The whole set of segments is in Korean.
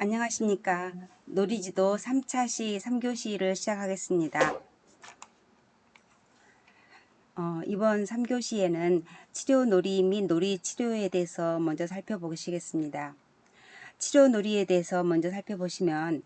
안녕하십니까. 놀이지도 3차시 3교시를 시작하겠습니다. 이번 3교시에는 치료놀이 및 놀이치료에 대해서 먼저 살펴보시겠습니다. 치료놀이에 대해서 먼저 살펴보시면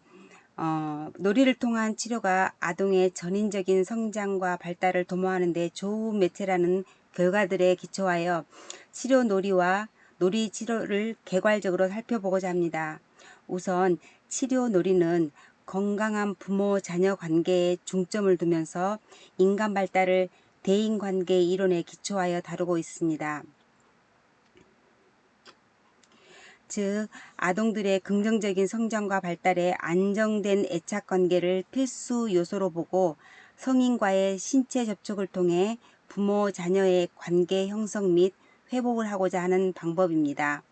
놀이를 통한 치료가 아동의 전인적인 성장과 발달을 도모하는 데 좋은 매체라는 결과들에 기초하여 치료놀이와 놀이치료를 개괄적으로 살펴보고자 합니다. 우선 치료놀이는 건강한 부모-자녀 관계에 중점을 두면서 인간 발달을 대인관계 이론에 기초하여 다루고 있습니다. 즉, 아동들의 긍정적인 성장과 발달에 안정된 애착관계를 필수 요소로 보고 성인과의 신체 접촉을 통해 부모, 자녀의 관계 형성 및 회복을 하고자 하는 방법입니다.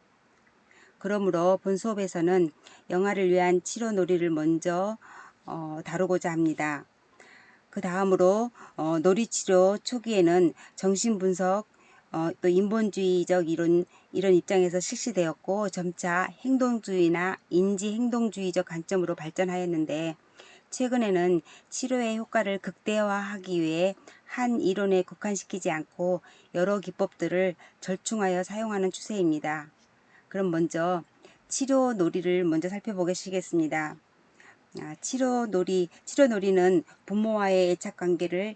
그러므로 본 수업에서는 영아를 위한 치료놀이를 먼저 다루고자 합니다. 그 다음으로 놀이치료 초기에는 정신분석, 또 인본주의적 이런 입장에서 실시되었고 점차 행동주의나 인지행동주의적 관점으로 발전하였는데 최근에는 치료의 효과를 극대화하기 위해 한 이론에 국한시키지 않고 여러 기법들을 절충하여 사용하는 추세입니다. 그럼 먼저 치료놀이를 먼저 살펴보시겠습니다. 치료놀이는 부모와의 애착관계를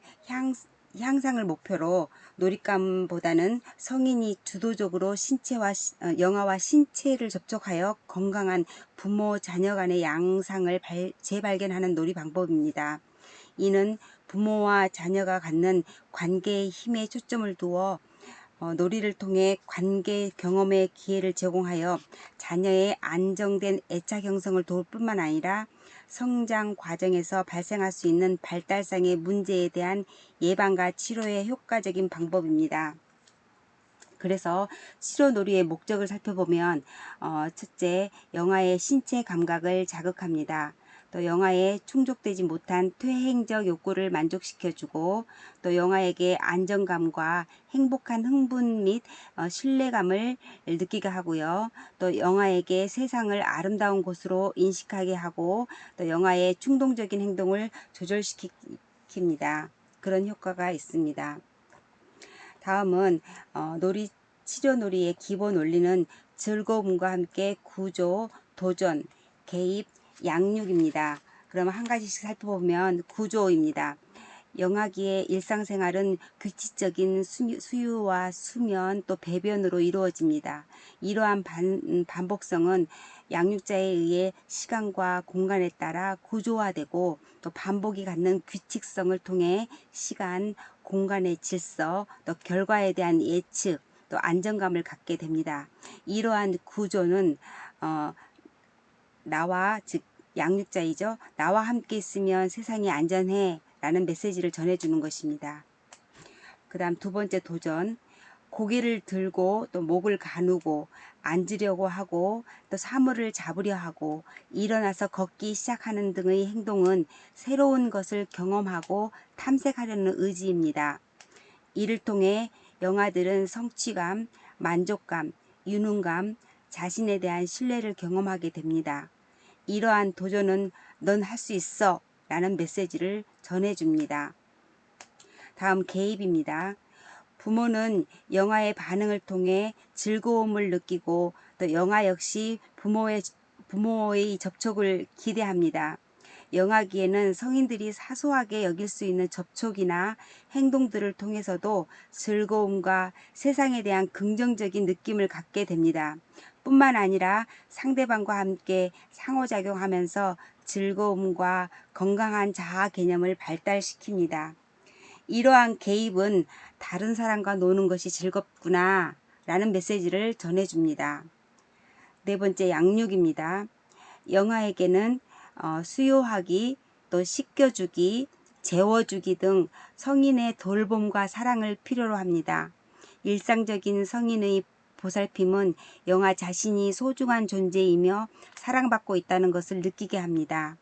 향상을 목표로 놀잇감보다는 성인이 주도적으로 영아와 신체를 접촉하여 건강한 부모 자녀 간의 양상을 재발견하는 놀이 방법입니다. 이는 부모와 자녀가 갖는 관계의 힘에 초점을 두어 놀이를 통해 관계 경험의 기회를 제공하여 자녀의 안정된 애착 형성을 도울 뿐만 아니라 성장 과정에서 발생할 수 있는 발달상의 문제에 대한 예방과 치료에 효과적인 방법입니다. 그래서 치료놀이의 목적을 살펴보면 첫째, 영아의 신체 감각을 자극합니다. 또 영아의 충족되지 못한 퇴행적 욕구를 만족시켜주고 또 영아에게 안정감과 행복한 흥분 및 신뢰감을 느끼게 하고요. 또 영아에게 세상을 아름다운 곳으로 인식하게 하고 또 영아의 충동적인 행동을 조절시킵니다. 그런 효과가 있습니다. 다음은 치료놀이의 기본 원리는 즐거움과 함께 구조, 도전, 개입, 양육입니다. 그럼 한 가지씩 살펴보면 구조입니다. 영아기의 일상생활은 규칙적인 수유와 수면 또 배변으로 이루어집니다. 이러한 반복성은 양육자에 의해 시간과 공간에 따라 구조화되고 또 반복이 갖는 규칙성을 통해 시간, 공간의 질서, 또 결과에 대한 예측, 또 안정감을 갖게 됩니다. 이러한 구조는 나와 즉 양육자이죠. 나와 함께 있으면 세상이 안전해 라는 메시지를 전해주는 것입니다. 그 다음 두 번째 도전, 고개를 들고 또 목을 가누고 앉으려고 하고 또 사물을 잡으려 하고 일어나서 걷기 시작하는 등의 행동은 새로운 것을 경험하고 탐색하려는 의지입니다. 이를 통해 영아들은 성취감, 만족감, 유능감, 자신에 대한 신뢰를 경험하게 됩니다. 이러한 도전은 넌 할 수 있어 라는 메시지를 전해줍니다. 다음 개입입니다. 부모는 영아의 반응을 통해 즐거움을 느끼고 또 영아 역시 부모의 접촉을 기대합니다. 영아기에는 성인들이 사소하게 여길 수 있는 접촉이나 행동들을 통해서도 즐거움과 세상에 대한 긍정적인 느낌을 갖게 됩니다. 뿐만 아니라 상대방과 함께 상호작용하면서 즐거움과 건강한 자아 개념을 발달시킵니다. 이러한 개입은 다른 사람과 노는 것이 즐겁구나 라는 메시지를 전해줍니다. 네 번째, 양육입니다. 영아에게는 수유하기, 또 씻겨주기, 재워주기 등 성인의 돌봄과 사랑을 필요로 합니다. 일상적인 성인의 보살핌은 영아 자신이 소중한 존재이며 사랑받고 있다는 것을 느끼게 합니다.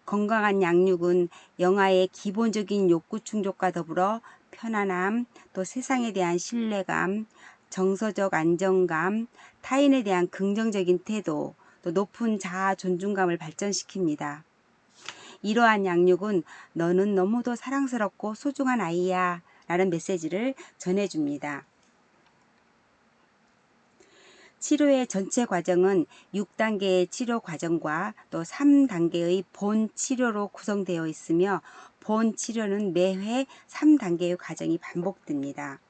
건강한 양육은 영아의 기본적인 욕구 충족과 더불어 편안함, 또 세상에 대한 신뢰감, 정서적 안정감, 타인에 대한 긍정적인 태도, 또 높은 자아 존중감을 발전시킵니다. 이러한 양육은 너는 너무도 사랑스럽고 소중한 아이야 라는 메시지를 전해줍니다. 치료의 전체 과정은 6단계의 치료 과정과 또 3단계의 본 치료로 구성되어 있으며 본 치료는 매회 3단계의 과정이 반복됩니다.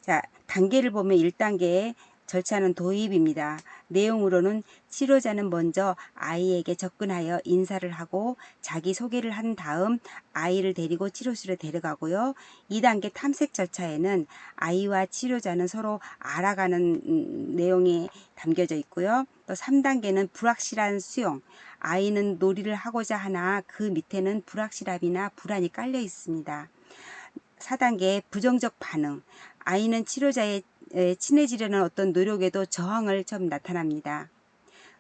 자, 단계를 보면 1단계의 절차는 도입입니다. 내용으로는 치료자는 먼저 아이에게 접근하여 인사를 하고 자기소개를 한 다음 아이를 데리고 치료실에 데려가고요. 2단계 탐색 절차에는 아이와 치료자는 서로 알아가는 내용이 담겨져 있고요. 또 3단계는 불확실한 수용, 아이는 놀이를 하고자 하나 그 밑에는 불확실함이나 불안이 깔려 있습니다. 4단계 부정적 반응, 아이는 치료자에 친해지려는 어떤 노력에도 저항을 처음 나타납니다.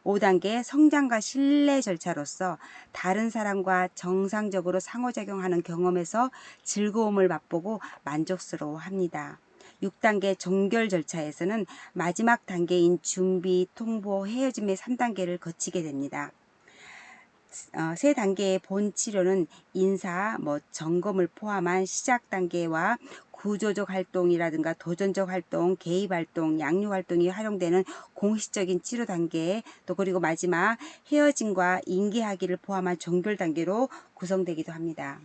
5단계 성장과 신뢰 절차로서 다른 사람과 정상적으로 상호작용하는 경험에서 즐거움을 맛보고 만족스러워합니다. 6단계 종결 절차에서는 마지막 단계인 준비, 통보, 헤어짐의 3단계를 거치게 됩니다. 세 단계의 본 치료는 인사, 점검을 포함한 시작 단계와 구조적 활동이라든가 도전적 활동, 개입 활동, 양육 활동이 활용되는 공식적인 치료 단계, 또 그리고 마지막 헤어짐과 인계하기를 포함한 종결 단계로 구성되기도 합니다.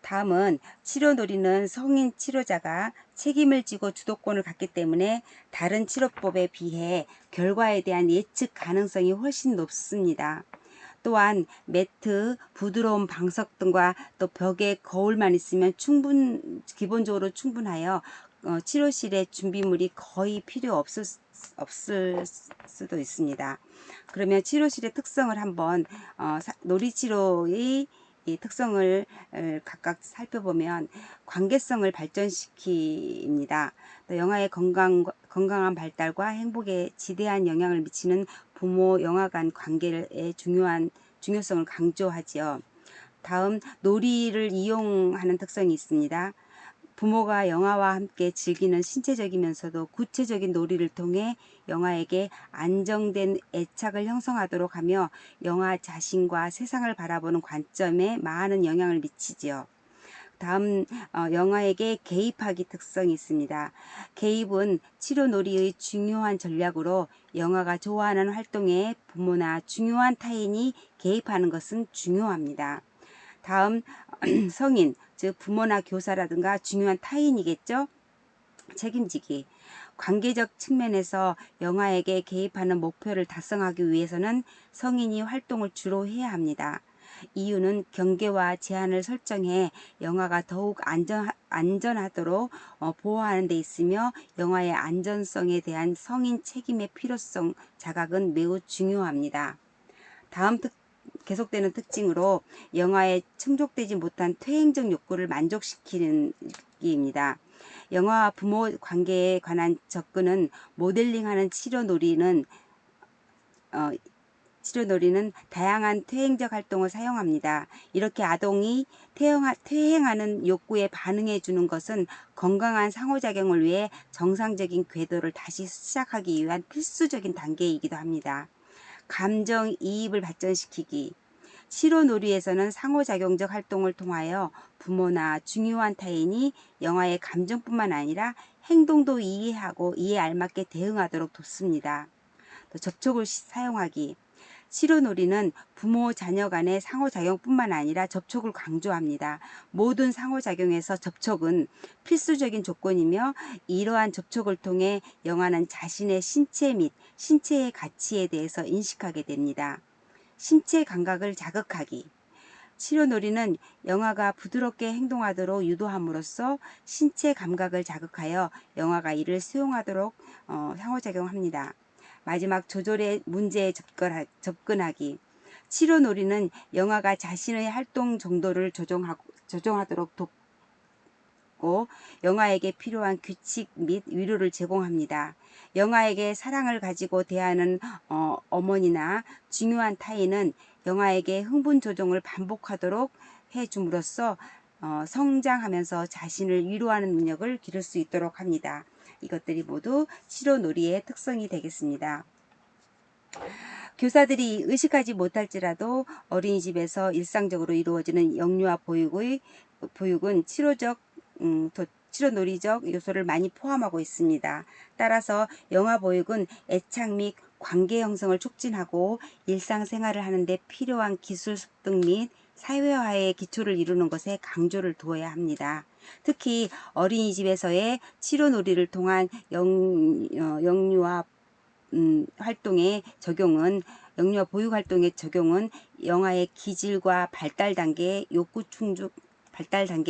다음은 치료놀이는 성인 치료자가 책임을 지고 주도권을 갖기 때문에 다른 치료법에 비해 결과에 대한 예측 가능성이 훨씬 높습니다. 또한 매트, 부드러운 방석 등과 또 벽에 거울만 있으면 기본적으로 충분하여 치료실에 준비물이 거의 필요 없을 수도 있습니다. 그러면 치료실의 특성을 한번 놀이치료의 이 특성을 각각 살펴보면 관계성을 발전시킵니다. 또 영아의 건강한 발달과 행복에 지대한 영향을 미치는 부모 영아 간 관계의 중요성을 강조하지요. 다음 놀이를 이용하는 특성이 있습니다. 부모가 영아와 함께 즐기는 신체적이면서도 구체적인 놀이를 통해 영아에게 안정된 애착을 형성하도록 하며 영아 자신과 세상을 바라보는 관점에 많은 영향을 미치지요. 다음 영아에게 개입하기 특성이 있습니다. 개입은 치료놀이의 중요한 전략으로 영아가 좋아하는 활동에 부모나 중요한 타인이 개입하는 것은 중요합니다. 다음 성인, 즉 부모나 교사라든가 중요한 타인이겠죠. 책임지기. 관계적 측면에서 영아에게 개입하는 목표를 달성하기 위해서는 성인이 활동을 주로 해야 합니다. 이유는 경계와 제한을 설정해 영아가 더욱 안전하도록 보호하는 데 있으며 영아의 안전성에 대한 성인 책임의 필요성 자각은 매우 중요합니다. 다음 계속되는 특징으로 영아의 충족되지 못한 퇴행적 욕구를 만족시키는 기입니다. 영아와 부모 관계에 관한 접근은 모델링하는 치료놀이는 다양한 퇴행적 활동을 사용합니다. 이렇게 아동이 퇴행하는 욕구에 반응해 주는 것은 건강한 상호작용을 위해 정상적인 궤도를 다시 시작하기 위한 필수적인 단계이기도 합니다. 감정이입을 발전시키기. 치료놀이에서는 상호작용적 활동을 통하여 부모나 중요한 타인이 영아의 감정뿐만 아니라 행동도 이해하고 이에 알맞게 대응하도록 돕습니다. 또 접촉을 사용하기. 치료놀이는 부모 자녀 간의 상호작용뿐만 아니라 접촉을 강조합니다. 모든 상호작용에서 접촉은 필수적인 조건이며 이러한 접촉을 통해 영아는 자신의 신체 및 신체의 가치에 대해서 인식하게 됩니다. 신체 감각을 자극하기. 치료놀이는 영아가 부드럽게 행동하도록 유도함으로써 신체 감각을 자극하여 영아가 이를 수용하도록 상호작용합니다. 마지막 조절의 문제에 접근하기. 치료놀이는 영아가 자신의 활동 정도를 조정하도록 돕고 영아에게 필요한 규칙 및 위로를 제공합니다. 영아에게 사랑을 가지고 대하는 어머니나 중요한 타인은 영아에게 흥분 조정을 반복하도록 해줌으로써 성장하면서 자신을 위로하는 능력을 기를 수 있도록 합니다. 이것들이 모두 치료놀이의 특성이 되겠습니다. 교사들이 의식하지 못할지라도 어린이집에서 일상적으로 이루어지는 영유아 보육은 치료놀이적 요소를 많이 포함하고 있습니다. 따라서 영아 보육은 애착 및 관계 형성을 촉진하고 일상생활을 하는데 필요한 기술 습득 및 사회화의 기초를 이루는 것에 강조를 두어야 합니다. 특히 어린이집에서의 치료놀이를 통한 영유아 영유아 보육 활동의 적용은 영아의 기질과 발달 단계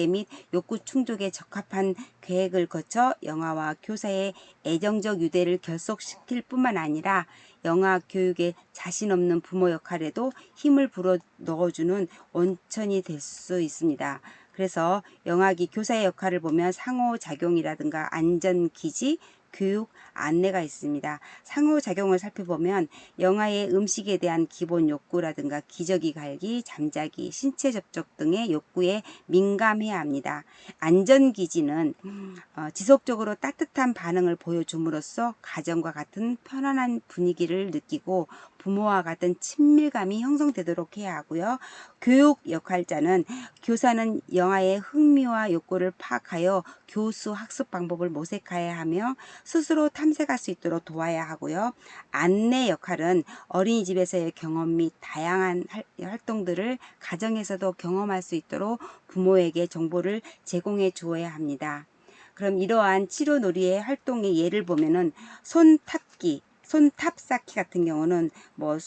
및 욕구 충족에 적합한 계획을 거쳐 영아와 교사의 애정적 유대를 결속시킬 뿐만 아니라 영아 교육에 자신 없는 부모 역할에도 힘을 불어 넣어주는 원천이 될 수 있습니다. 그래서 영아기 교사의 역할을 보면 상호작용이라든가 안전기지, 교육, 안내가 있습니다. 상호작용을 살펴보면 영아의 음식에 대한 기본 욕구라든가 기저귀 갈기, 잠자기, 신체 접촉 등의 욕구에 민감해야 합니다. 안전기지는 지속적으로 따뜻한 반응을 보여줌으로써 가정과 같은 편안한 분위기를 느끼고 부모와 같은 친밀감이 형성되도록 해야 하고요. 교육 역할자는 교사는 영아의 흥미와 욕구를 파악하여 교수 학습 방법을 모색해야 하며 스스로 탐색할 수 있도록 도와야 하고요. 안내 역할은 어린이집에서의 경험 및 다양한 활동들을 가정에서도 경험할 수 있도록 부모에게 정보를 제공해 주어야 합니다. 그럼 이러한 치료놀이의 활동의 예를 보면은 손탑쌓기 같은 경우는 뭐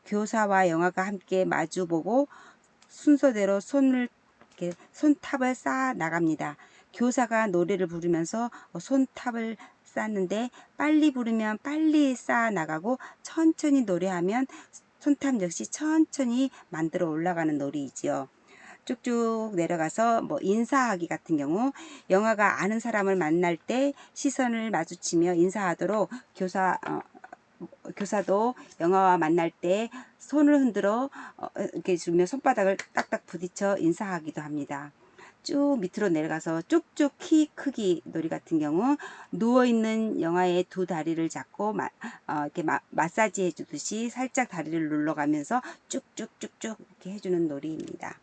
교사와 영아가 함께 마주보고 순서대로 손탑을 쌓아 나갑니다. 교사가 노래를 부르면서 손탑을 쌓는데 빨리 부르면 빨리 쌓아 나가고 천천히 노래하면 손탑 역시 천천히 만들어 올라가는 놀이이지요. 쭉쭉 내려가서 뭐 인사하기 같은 경우 영아가 아는 사람을 만날 때 시선을 마주치며 인사하도록 교사도 영아와 만날 때 손을 흔들어 이렇게 주며 손바닥을 딱딱 부딪혀 인사하기도 합니다. 쭉 밑으로 내려가서 쭉쭉 키 크기 놀이 같은 경우 누워있는 영아의 두 다리를 잡고 이렇게 마사지 해주듯이 살짝 다리를 눌러가면서 쭉쭉쭉쭉 이렇게 해주는 놀이입니다.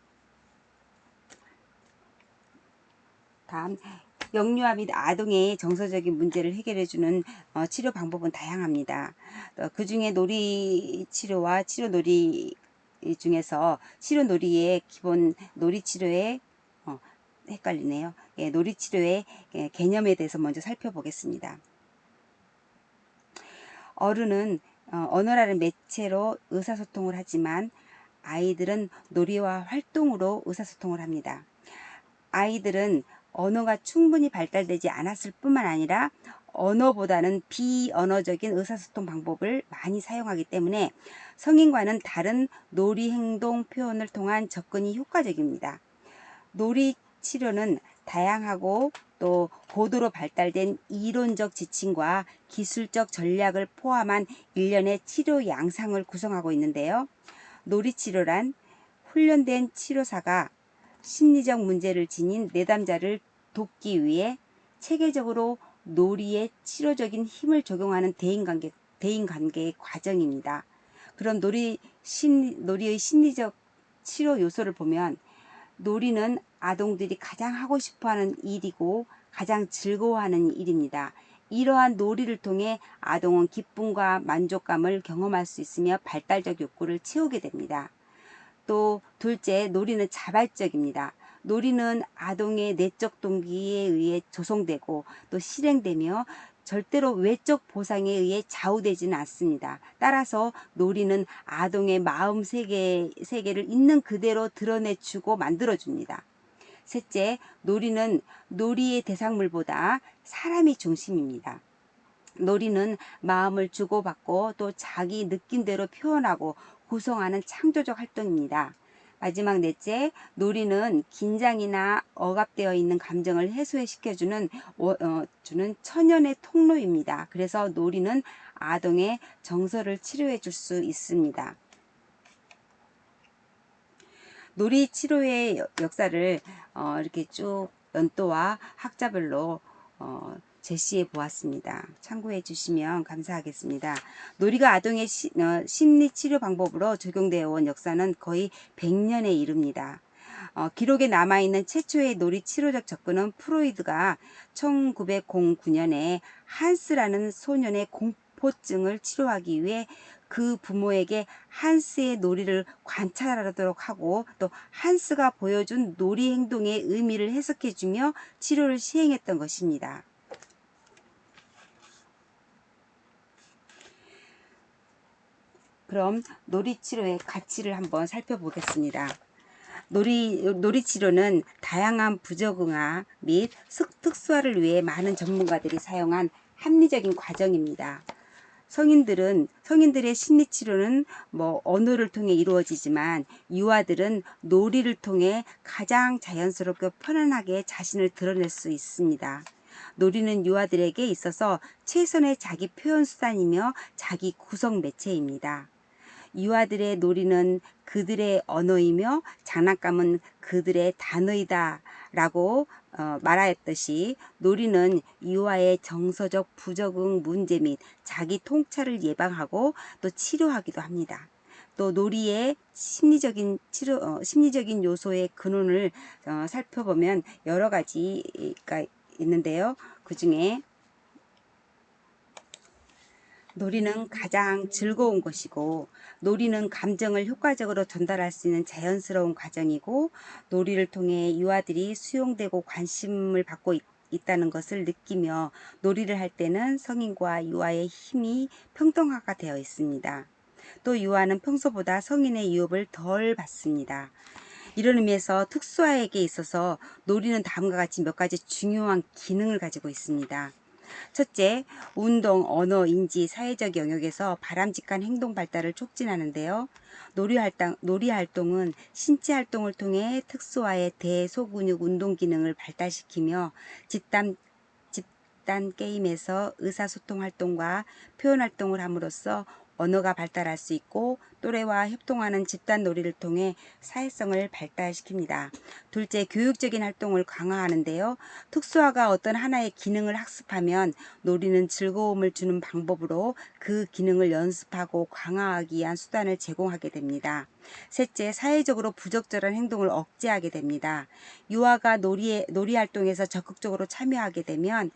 다음 영유아 및 아동의 정서적인 문제를 해결해주는 치료 방법은 다양합니다. 그 중에 놀이치료와 치료놀이 중에서 치료놀이의 기본 놀이치료의 헷갈리네요. 예, 놀이치료의 개념에 대해서 먼저 살펴보겠습니다. 어른은 언어라는 매체로 의사소통을 하지만 아이들은 놀이와 활동으로 의사소통을 합니다. 아이들은 언어가 충분히 발달되지 않았을 뿐만 아니라 언어보다는 비언어적인 의사소통 방법을 많이 사용하기 때문에 성인과는 다른 놀이 행동 표현을 통한 접근이 효과적입니다. 놀이 치료는 다양하고 또 고도로 발달된 이론적 지침과 기술적 전략을 포함한 일련의 치료 양상을 구성하고 있는데요. 놀이치료란 훈련된 치료사가 심리적 문제를 지닌 내담자를 돕기 위해 체계적으로 놀이에 치료적인 힘을 적용하는 대인관계의 과정입니다. 그럼 놀이의 심리적 치료 요소를 보면 놀이는 아동들이 가장 하고 싶어하는 일이고 가장 즐거워하는 일입니다. 이러한 놀이를 통해 아동은 기쁨과 만족감을 경험할 수 있으며 발달적 욕구를 채우게 됩니다. 또 둘째, 놀이는 자발적입니다. 놀이는 아동의 내적 동기에 의해 조성되고 또 실행되며 절대로 외적 보상에 의해 좌우되지는 않습니다. 따라서 놀이는 아동의 마음 세계를 있는 그대로 드러내주고 만들어줍니다. 셋째, 놀이는 놀이의 대상물보다 사람이 중심입니다. 놀이는 마음을 주고받고 또 자기 느낌대로 표현하고 구성하는 창조적 활동입니다. 마지막 넷째, 놀이는 긴장이나 억압되어 있는 감정을 해소시켜주는 천연의 통로입니다. 그래서 놀이는 아동의 정서를 치료해 줄 수 있습니다. 놀이 치료의 역사를 이렇게 쭉 연도와 학자별로 제시해 보았습니다. 참고해 주시면 감사하겠습니다. 놀이가 아동의 심리 치료 방법으로 적용되어 온 역사는 거의 100년에 이릅니다. 기록에 남아있는 최초의 놀이 치료적 접근은 프로이드가 1909년에 한스라는 소년의 공포증을 치료하기 위해 그 부모에게 한스의 놀이를 관찰하도록 하고 또 한스가 보여준 놀이 행동의 의미를 해석해주며 치료를 시행했던 것입니다. 그럼 놀이치료의 가치를 한번 살펴보겠습니다. 놀이치료는 다양한 부적응화 및 특수화를 위해 많은 전문가들이 사용한 합리적인 과정입니다. 성인들의 심리치료는 언어를 통해 이루어지지만 유아들은 놀이를 통해 가장 자연스럽고 편안하게 자신을 드러낼 수 있습니다. 놀이는 유아들에게 있어서 최선의 자기 표현 수단이며 자기 구성 매체입니다. 유아들의 놀이는 그들의 언어이며 장난감은 그들의 단어이다 라고 말하였듯이 놀이는 유아의 정서적 부적응 문제 및 자기 통찰을 예방하고 또 치료하기도 합니다. 또 놀이의 심리적인 요소의 근원을 살펴보면 여러 가지가 있는데요. 그 중에 놀이는 가장 즐거운 것이고 놀이는 감정을 효과적으로 전달할 수 있는 자연스러운 과정이고 놀이를 통해 유아들이 수용되고 관심을 받고 있다는 것을 느끼며 놀이를 할 때는 성인과 유아의 힘이 평등화가 되어 있습니다. 또 유아는 평소보다 성인의 유혹을 덜 받습니다. 이런 의미에서 특수화에게 있어서 놀이는 다음과 같이 몇 가지 중요한 기능을 가지고 있습니다. 첫째, 운동, 언어, 인지, 사회적 영역에서 바람직한 행동 발달을 촉진하는데요. 놀이 활동은 신체 활동을 통해 특수화의 대소근육 운동 기능을 발달시키며 집단 게임에서 의사소통 활동과 표현 활동을 함으로써 언어가 발달할 수 있고 또래와 협동하는 집단 놀이를 통해 사회성을 발달시킵니다. 둘째, 교육적인 활동을 강화하는데요. 특수화가 어떤 하나의 기능을 학습하면 놀이는 즐거움을 주는 방법으로 그 기능을 연습하고 강화하기 위한 수단을 제공하게 됩니다. 셋째, 사회적으로 부적절한 행동을 억제하게 됩니다. 유아가 놀이 활동에서 적극적으로 참여하게 되면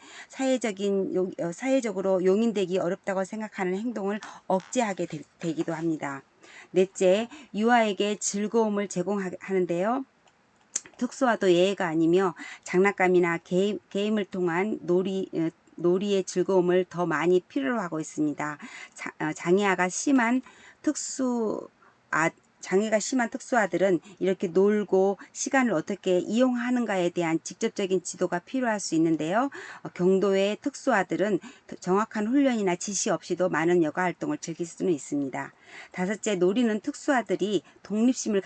사회적으로 용인되기 어렵다고 생각하는 행동을 억제하게 되기도 합니다. 넷째, 유아에게 즐거움을 제공하는데요. 특수화도 예외가 아니며 장난감이나 게임을 통한 놀이의 즐거움을 더 많이 필요로 하고 있습니다. 장애가 심한 특수아들은 이렇게 놀고 시간을 어떻게 이용하는가에 대한 직접적인 지도가 필요할 수 있는데요. 경도의 특수아들은 정확한 훈련이나 지시 없이도 많은 여가 활동을 즐길 수는 있습니다. 다섯째, 놀이는 특수아들이 독립심을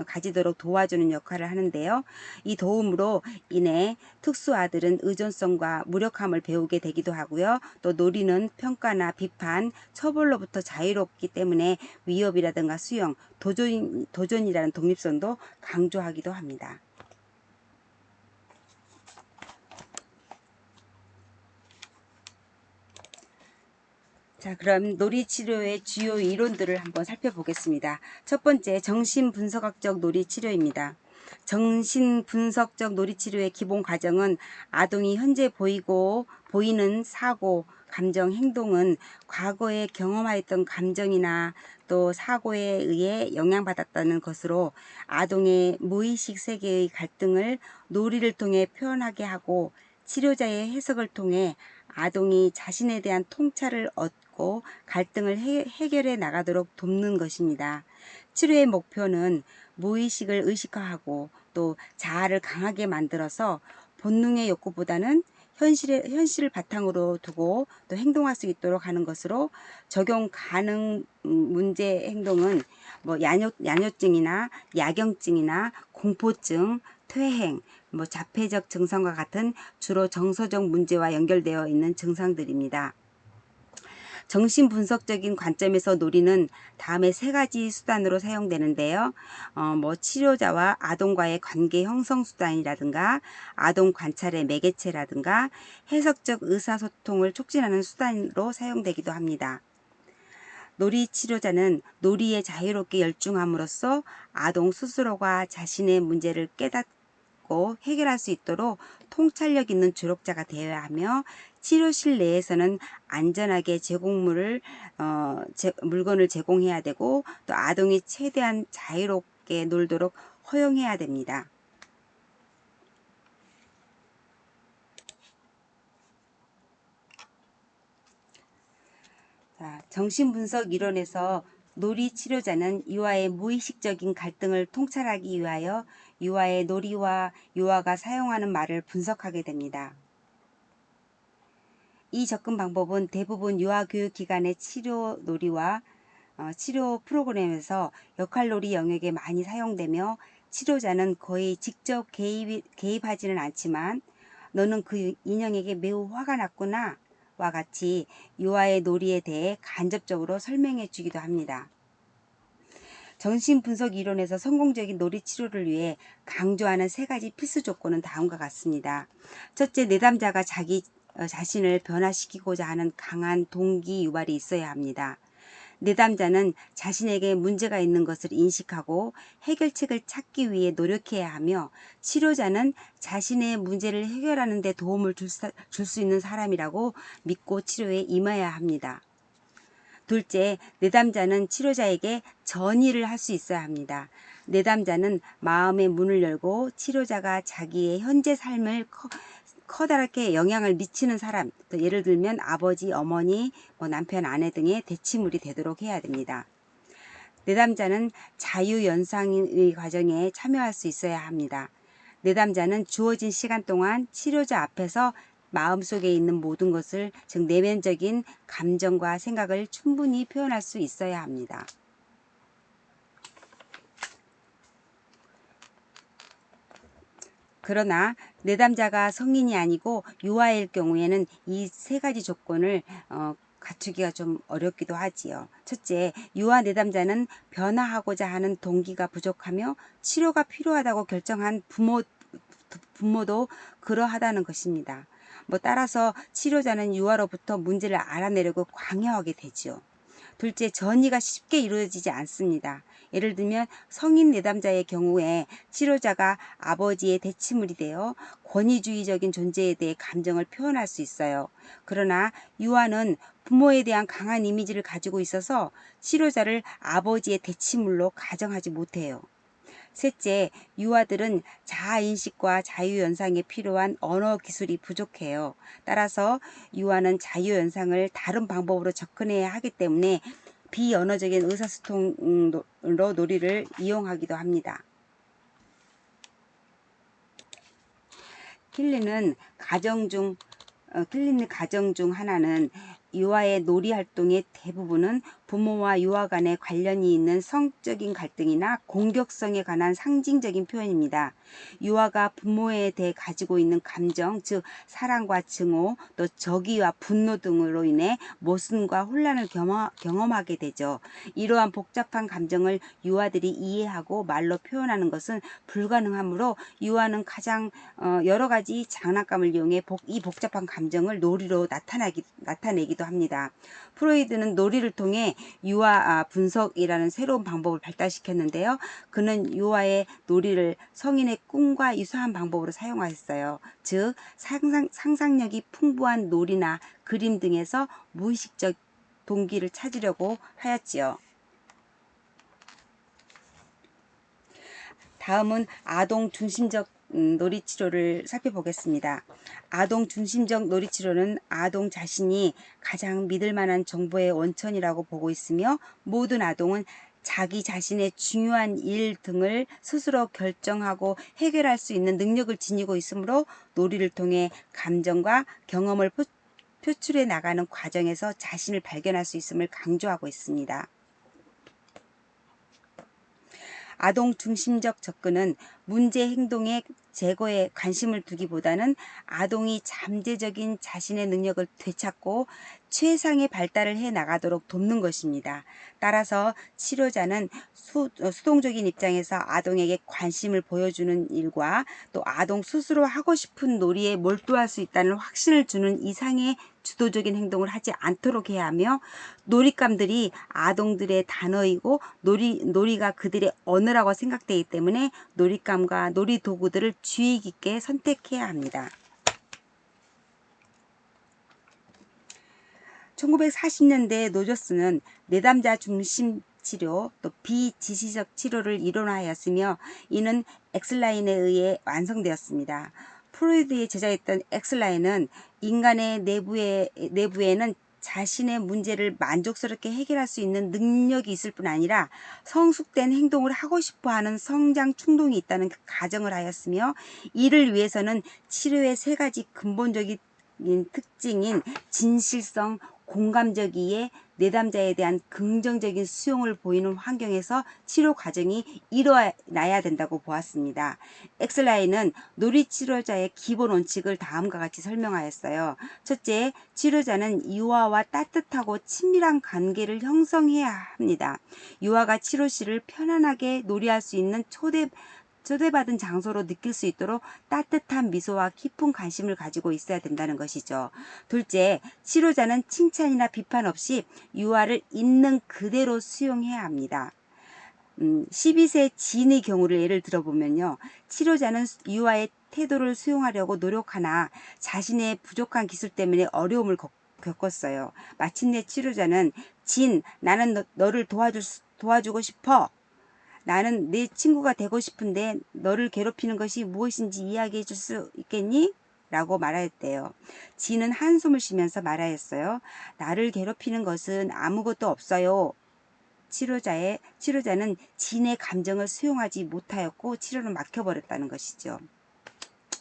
가지도록 도와주는 역할을 하는데요. 이 도움으로 인해 특수아들은 의존성과 무력함을 배우게 되기도 하고요. 또 놀이는 평가나 비판, 처벌로부터 자유롭기 때문에 위협이라든가 수용, 도전이라는 독립성도 강조하기도 합니다. 자, 그럼 놀이치료의 주요 이론들을 한번 살펴보겠습니다. 첫 번째, 정신분석학적 놀이치료입니다. 정신분석적 놀이치료의 기본 과정은 아동이 현재 보이는 사고, 감정, 행동은 과거에 경험하였던 감정이나 또 사고에 의해 영향받았다는 것으로 아동의 무의식 세계의 갈등을 놀이를 통해 표현하게 하고 치료자의 해석을 통해 아동이 자신에 대한 통찰을 얻고 갈등을 해결해 나가도록 돕는 것입니다. 치료의 목표는 무의식을 의식화하고 또 자아를 강하게 만들어서 본능의 욕구보다는 현실을 바탕으로 두고 또 행동할 수 있도록 하는 것으로 적용 가능 문제 행동은 야뇨증이나 야경증이나 공포증, 퇴행, 자폐적 증상과 같은 주로 정서적 문제와 연결되어 있는 증상들입니다. 정신분석적인 관점에서 놀이는 다음에 세 가지 수단으로 사용되는데요. 치료자와 아동과의 관계 형성 수단이라든가 아동 관찰의 매개체라든가 해석적 의사소통을 촉진하는 수단으로 사용되기도 합니다. 놀이 치료자는 놀이에 자유롭게 열중함으로써 아동 스스로가 자신의 문제를 깨닫고 해결할 수 있도록 통찰력 있는 조력자가 되어야 하며, 치료실 내에서는 안전하게 물건을 제공해야 되고, 또 아동이 최대한 자유롭게 놀도록 허용해야 됩니다. 정신분석 이론에서 놀이 치료자는 유아의 무의식적인 갈등을 통찰하기 위하여 유아의 놀이와 유아가 사용하는 말을 분석하게 됩니다. 이 접근 방법은 대부분 유아교육기관의 치료 놀이와 치료 프로그램에서 역할놀이 영역에 많이 사용되며, 치료자는 거의 직접 개입하지는 않지만 너는 그 인형에게 매우 화가 났구나 와 같이 유아의 놀이에 대해 간접적으로 설명해 주기도 합니다. 정신분석 이론에서 성공적인 놀이 치료를 위해 강조하는 세 가지 필수 조건은 다음과 같습니다. 첫째, 내담자가 자기 자신을 변화시키고자 하는 강한 동기 유발이 있어야 합니다. 내담자는 자신에게 문제가 있는 것을 인식하고 해결책을 찾기 위해 노력해야 하며, 치료자는 자신의 문제를 해결하는 데 도움을 줄 수 있는 사람이라고 믿고 치료에 임해야 합니다. 둘째, 내담자는 치료자에게 전의를 할 수 있어야 합니다. 내담자는 마음의 문을 열고 치료자가 자기의 현재 삶을 커다랗게 영향을 미치는 사람, 또 예를 들면 아버지, 어머니, 남편, 아내 등의 대치물이 되도록 해야 됩니다. 내담자는 자유연상의 과정에 참여할 수 있어야 합니다. 내담자는 주어진 시간 동안 치료자 앞에서 마음속에 있는 모든 것을, 즉 내면적인 감정과 생각을 충분히 표현할 수 있어야 합니다. 그러나 내담자가 성인이 아니고 유아일 경우에는 이 세 가지 조건을 갖추기가 좀 어렵기도 하지요. 첫째, 유아 내담자는 변화하고자 하는 동기가 부족하며 치료가 필요하다고 결정한 부모도 그러하다는 것입니다. 따라서 치료자는 유아로부터 문제를 알아내려고 강요하게 되지요. 둘째, 전이가 쉽게 이루어지지 않습니다. 예를 들면 성인 내담자의 경우에 치료자가 아버지의 대치물이 되어 권위주의적인 존재에 대해 감정을 표현할 수 있어요. 그러나 유아는 부모에 대한 강한 이미지를 가지고 있어서 치료자를 아버지의 대치물로 가정하지 못해요. 셋째, 유아들은 자아인식과 자유연상에 필요한 언어 기술이 부족해요. 따라서 유아는 자유연상을 다른 방법으로 접근해야 하기 때문에 비언어적인 의사소통으로 놀이를 이용하기도 합니다. 킬리는 가정 중 하나는 유아의 놀이 활동의 대부분은 부모와 유아 간의 관련이 있는 성적인 갈등이나 공격성에 관한 상징적인 표현입니다. 유아가 부모에 대해 가지고 있는 감정, 즉 사랑과 증오, 또 적의와 분노 등으로 인해 모순과 혼란을 경험하게 되죠. 이러한 복잡한 감정을 유아들이 이해하고 말로 표현하는 것은 불가능하므로 유아는 가장 여러 가지 장난감을 이용해 이 복잡한 감정을 놀이로 나타내기도 합니다. 프로이드는 놀이를 통해 유아 분석이라는 새로운 방법을 발달시켰는데요. 그는 유아의 놀이를 성인의 꿈과 유사한 방법으로 사용하였어요. 즉 상상력이 풍부한 놀이나 그림 등에서 무의식적 동기를 찾으려고 하였지요. 다음은 아동 중심적 놀이치료를 살펴보겠습니다. 아동 중심적 놀이치료는 아동 자신이 가장 믿을 만한 정보의 원천이라고 보고 있으며, 모든 아동은 자기 자신의 중요한 일 등을 스스로 결정하고 해결할 수 있는 능력을 지니고 있으므로 놀이를 통해 감정과 경험을 표출해 나가는 과정에서 자신을 발견할 수 있음을 강조하고 있습니다. 아동 중심적 접근은 문제 행동의 제거에 관심을 두기보다는 아동이 잠재적인 자신의 능력을 되찾고 최상의 발달을 해 나가도록 돕는 것입니다. 따라서 치료자는 수동적인 입장에서 아동에게 관심을 보여주는 일과 또 아동 스스로 하고 싶은 놀이에 몰두할 수 있다는 확신을 주는 이상의 주도적인 행동을 하지 않도록 해야 하며, 놀잇감들이 아동들의 단어이고 놀이가 그들의 언어라고 생각되기 때문에 놀잇감과 놀이도구들을 주의 깊게 선택해야 합니다. 1940년대 노조스는 내담자 중심 치료, 또 비지시적 치료를 이론화하였으며 이는 엑슬라인에 의해 완성되었습니다. 프로이드의 제자였던 엑슬라인은 인간의 내부에는 자신의 문제를 만족스럽게 해결할 수 있는 능력이 있을 뿐 아니라 성숙된 행동을 하고 싶어하는 성장 충동이 있다는 가정을 하였으며, 이를 위해서는 치료의 세 가지 근본적인 특징인 진실성, 공감적 이해, 내담자에 대한 긍정적인 수용을 보이는 환경에서 치료 과정이 일어나야 된다고 보았습니다. 엑슬라인은 놀이치료자의 기본 원칙을 다음과 같이 설명하였어요. 첫째, 치료자는 유아와 따뜻하고 친밀한 관계를 형성해야 합니다. 유아가 치료실을 편안하게 놀이할 수 있는 초대받은 장소로 느낄 수 있도록 따뜻한 미소와 깊은 관심을 가지고 있어야 된다는 것이죠. 둘째, 치료자는 칭찬이나 비판 없이 유아를 있는 그대로 수용해야 합니다. 12세 진의 경우를 예를 들어보면요. 치료자는 유아의 태도를 수용하려고 노력하나 자신의 부족한 기술 때문에 어려움을 겪었어요. 마침내 치료자는 진, 나는 너를 도와주고 싶어. 나는 네 친구가 되고 싶은데 너를 괴롭히는 것이 무엇인지 이야기해 줄 수 있겠니? 라고 말하였대요. 진은 한숨을 쉬면서 말하였어요. 나를 괴롭히는 것은 아무것도 없어요. 치료자는 진의 감정을 수용하지 못하였고 치료는 막혀버렸다는 것이죠.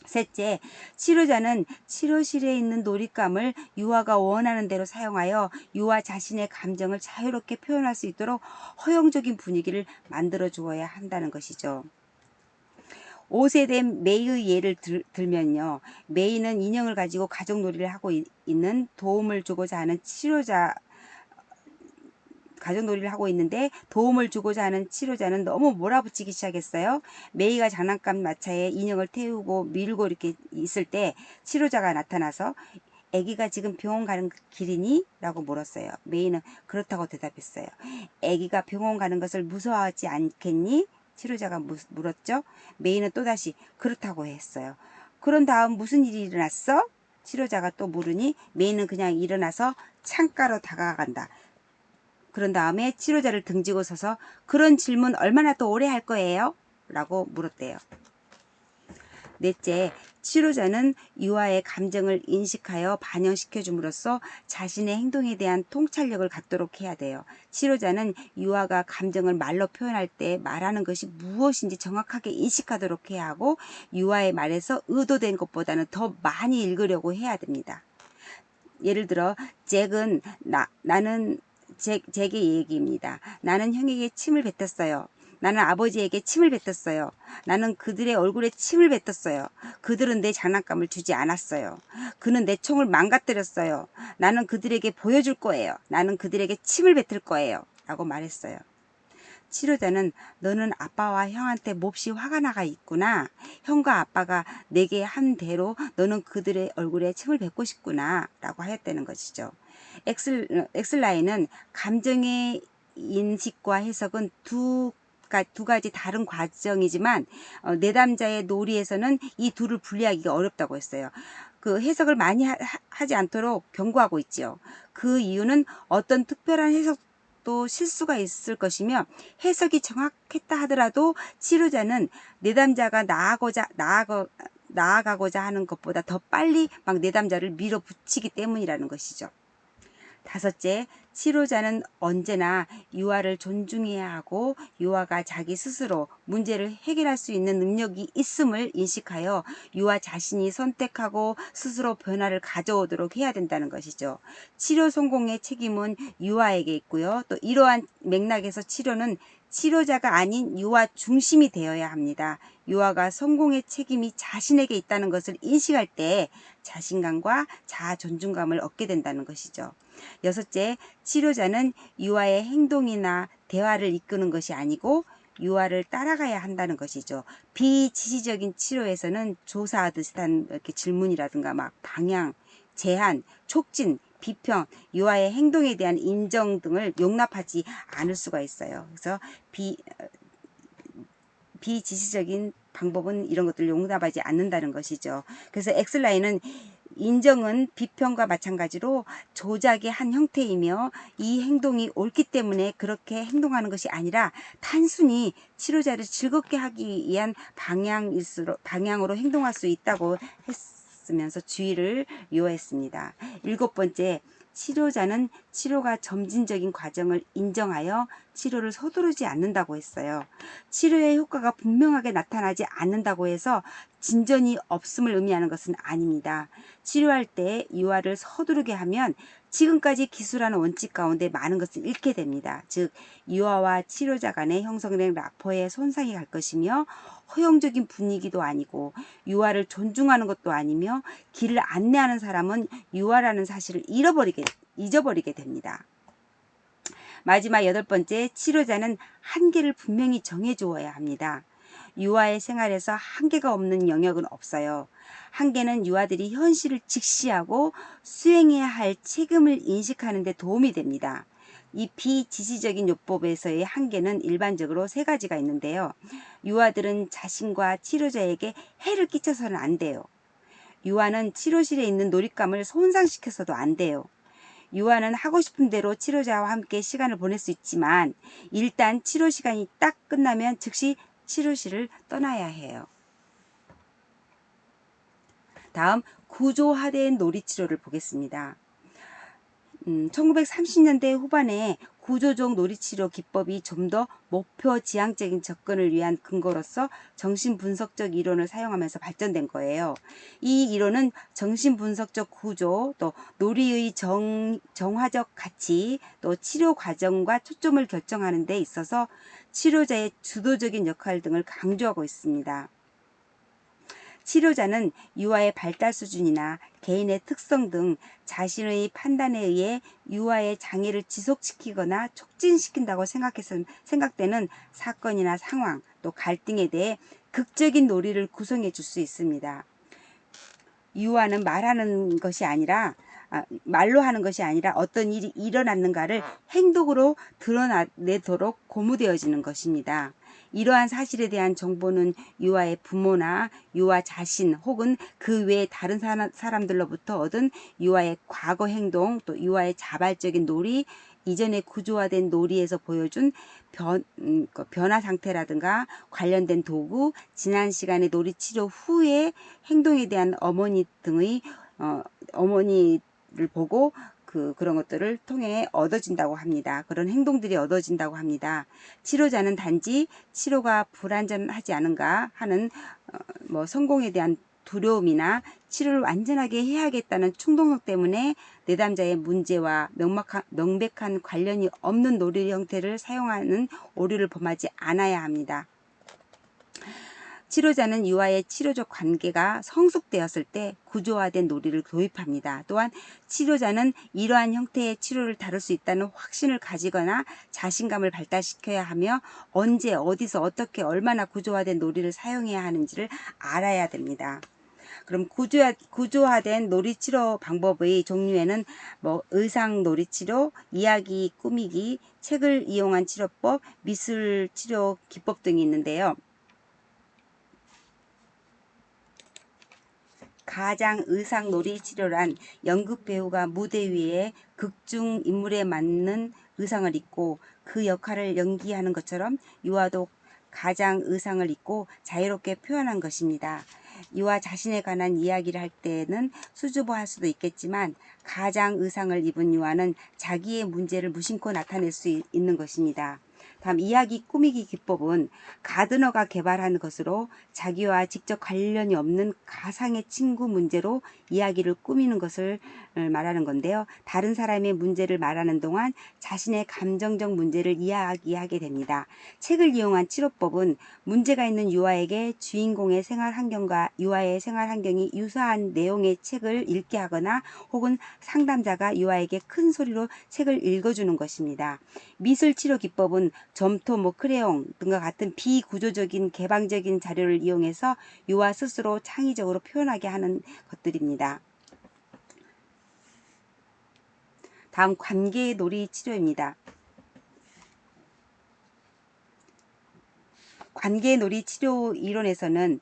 셋째, 치료자는 치료실에 있는 놀잇감을 유아가 원하는 대로 사용하여 유아 자신의 감정을 자유롭게 표현할 수 있도록 허용적인 분위기를 만들어 주어야 한다는 것이죠. 5세 된 메이의 예를 들면요. 메이는 인형을 가지고 가족놀이를 하고 있는 도움을 주고자 하는 가족놀이를 하고 있는데 도움을 주고자 하는 치료자는 너무 몰아붙이기 시작했어요. 메이가 장난감 마차에 인형을 태우고 밀고 이렇게 있을 때 치료자가 나타나서 아기가 지금 병원 가는 길이니? 라고 물었어요. 메이는 그렇다고 대답했어요. 아기가 병원 가는 것을 무서워하지 않겠니? 치료자가 물었죠. 메이는 또다시 그렇다고 했어요. 그런 다음 무슨 일이 일어났어? 치료자가 또 물으니 메이는 그냥 일어나서 창가로 다가간다. 그런 다음에 치료자를 등지고 서서 그런 질문 얼마나 더 오래 할 거예요? 라고 물었대요. 넷째, 치료자는 유아의 감정을 인식하여 반영시켜 줌으로써 자신의 행동에 대한 통찰력을 갖도록 해야 돼요. 치료자는 유아가 감정을 말로 표현할 때 말하는 것이 무엇인지 정확하게 인식하도록 해야 하고 유아의 말에서 의도된 것보다는 더 많이 읽으려고 해야 됩니다. 예를 들어 잭의 얘기입니다. 나는 형에게 침을 뱉었어요. 나는 아버지에게 침을 뱉었어요. 나는 그들의 얼굴에 침을 뱉었어요. 그들은 내 장난감을 주지 않았어요. 그는 내 총을 망가뜨렸어요. 나는 그들에게 보여줄 거예요. 나는 그들에게 침을 뱉을 거예요. 라고 말했어요. 치료자는 너는 아빠와 형한테 몹시 화가 나가 있구나. 형과 아빠가 내게 한 대로 너는 그들의 얼굴에 침을 뱉고 싶구나. 라고 하였다는 것이죠. 엑슬라인은 감정의 인식과 해석은 두 가지 다른 과정이지만 내담자의 놀이에서는 이 둘을 분리하기가 어렵다고 했어요. 그 해석을 많이 하지 않도록 경고하고 있지요. 그 이유는 어떤 특별한 해석도 실수가 있을 것이며 해석이 정확했다 하더라도 치료자는 내담자가 나아가고자 하는 것보다 더 빨리 막 내담자를 밀어붙이기 때문이라는 것이죠. 다섯째, 치료자는 언제나 유아를 존중해야 하고 유아가 자기 스스로 문제를 해결할 수 있는 능력이 있음을 인식하여 유아 자신이 선택하고 스스로 변화를 가져오도록 해야 된다는 것이죠. 치료 성공의 책임은 유아에게 있고요. 또 이러한 맥락에서 치료는 치료자가 아닌 유아 중심이 되어야 합니다. 유아가 성공의 책임이 자신에게 있다는 것을 인식할 때 자신감과 자아 존중감을 얻게 된다는 것이죠. 여섯째, 치료자는 유아의 행동이나 대화를 이끄는 것이 아니고 유아를 따라가야 한다는 것이죠. 비지시적인 치료에서는 조사하듯이 한 이렇게 질문이라든가 막 방향, 제한, 촉진, 비평, 유아의 행동에 대한 인정 등을 용납하지 않을 수가 있어요. 그래서 비지시적인 방법은 이런 것들을 용납하지 않는다는 것이죠. 그래서 X라인은 인정은 비평과 마찬가지로 조작의 한 형태이며 이 행동이 옳기 때문에 그렇게 행동하는 것이 아니라 단순히 치료자를 즐겁게 하기 위한 방향으로 행동할 수 있다고 했으면서 주의를 요했습니다. 일곱 번째, 치료자는 치료가 점진적인 과정을 인정하여 치료를 서두르지 않는다고 했어요. 치료의 효과가 분명하게 나타나지 않는다고 해서 진전이 없음을 의미하는 것은 아닙니다. 치료할 때 유아를 서두르게 하면 지금까지 기술하는 원칙 가운데 많은 것을 잃게 됩니다. 즉 유아와 치료자 간의 형성된 라포에 손상이 갈 것이며 허용적인 분위기도 아니고 유아를 존중하는 것도 아니며 길을 안내하는 사람은 유아라는 사실을 잊어버리게 됩니다. 마지막 여덟 번째, 치료자는 한계를 분명히 정해주어야 합니다. 유아의 생활에서 한계가 없는 영역은 없어요. 한계는 유아들이 현실을 직시하고 수행해야 할 책임을 인식하는 데 도움이 됩니다. 이 비지시적인 요법에서의 한계는 일반적으로 세 가지가 있는데요. 유아들은 자신과 치료자에게 해를 끼쳐서는 안 돼요. 유아는 치료실에 있는 놀잇감을 손상시켜서도 안 돼요. 유아는 하고 싶은 대로 치료자와 함께 시간을 보낼 수 있지만 일단 치료 시간이 딱 끝나면 즉시 치료실을 떠나야 해요. 다음 구조화된 놀이치료를 보겠습니다. 1930년대 후반에 구조적 놀이치료 기법이 좀 더 목표 지향적인 접근을 위한 근거로서 정신분석적 이론을 사용하면서 발전된 거예요. 이 이론은 정신분석적 구조, 또 놀이의 정화적 가치, 또 치료 과정과 초점을 결정하는 데 있어서 치료자의 주도적인 역할 등을 강조하고 있습니다. 치료자는 유아의 발달 수준이나 개인의 특성 등 자신의 판단에 의해 유아의 장애를 지속시키거나 촉진시킨다고 생각되는 사건이나 상황, 또 갈등에 대해 극적인 논리를 구성해 줄 수 있습니다. 유아는 말로 하는 것이 아니라 어떤 일이 일어났는가를 행동으로 드러내도록 고무되어지는 것입니다. 이러한 사실에 대한 정보는 유아의 부모나 유아 자신 혹은 그 외의 다른 사람들로부터 얻은 유아의 과거 행동, 또 유아의 자발적인 놀이, 이전에 구조화된 놀이에서 보여준 변화 상태라든가 관련된 도구, 지난 시간의 놀이 치료 후의 행동에 대한 어머니 등의 어머니를 보고 그런 것들을 통해 얻어진다고 합니다. 그런 행동들이 얻어진다고 합니다. 치료자는 단지 치료가 불완전하지 않은가 하는 성공에 대한 두려움이나 치료를 완전하게 해야겠다는 충동성 때문에 내담자의 문제와 명백한 관련이 없는 놀이 형태를 사용하는 오류를 범하지 않아야 합니다. 치료자는 유아의 치료적 관계가 성숙되었을 때 구조화된 놀이를 도입합니다. 또한 치료자는 이러한 형태의 치료를 다룰 수 있다는 확신을 가지거나 자신감을 발달시켜야 하며 언제, 어디서, 어떻게, 얼마나 구조화된 놀이를 사용해야 하는지를 알아야 됩니다. 그럼 구조화된 놀이치료 방법의 종류에는 의상 놀이치료, 이야기 꾸미기, 책을 이용한 치료법, 미술치료 기법 등이 있는데요. 가장 의상 놀이 치료란 연극 배우가 무대 위에 극중 인물에 맞는 의상을 입고 그 역할을 연기하는 것처럼 유아도 가장 의상을 입고 자유롭게 표현한 것입니다. 유아 자신에 관한 이야기를 할 때는 수줍어할 수도 있겠지만 가장 의상을 입은 유아는 자기의 문제를 무심코 나타낼 수 있는 것입니다. 다음 이야기 꾸미기 기법은 가드너가 개발한 것으로 자기와 직접 관련이 없는 가상의 친구 문제로 이야기를 꾸미는 것을 말하는 건데요. 다른 사람의 문제를 말하는 동안 자신의 감정적 문제를 이야기하게 됩니다. 책을 이용한 치료법은 문제가 있는 유아에게 주인공의 생활 환경과 유아의 생활 환경이 유사한 내용의 책을 읽게 하거나 혹은 상담자가 유아에게 큰 소리로 책을 읽어주는 것입니다. 미술 치료 기법은 점토, 크레용 등과 같은 비구조적인 개방적인 자료를 이용해서 유아 스스로 창의적으로 표현하게 하는 것들입니다. 다음 관계놀이 치료입니다. 관계놀이 치료 이론에서는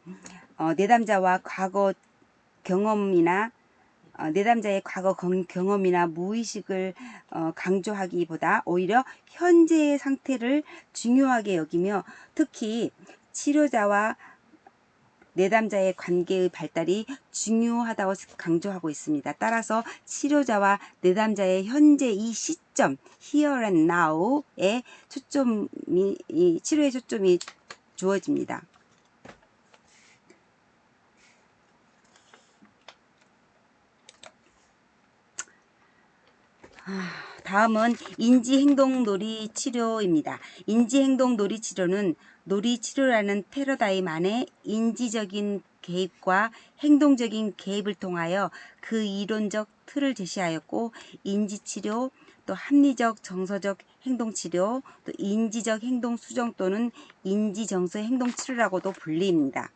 내담자와 과거 경험이나 내담자의 과거 경험이나 무의식을 강조하기보다 오히려 현재의 상태를 중요하게 여기며 특히 치료자와 내담자의 관계의 발달이 중요하다고 강조하고 있습니다. 따라서 치료자와 내담자의 현재 이 시점, here and now에 치료의 초점이 주어집니다. 다음은 인지행동놀이 치료입니다. 인지행동놀이 치료는 놀이 치료라는 패러다임 안에 인지적인 개입과 행동적인 개입을 통하여 그 이론적 틀을 제시하였고 인지치료, 또 합리적 정서적 행동치료, 또 인지적 행동수정 또는 인지정서 행동치료라고도 불립니다.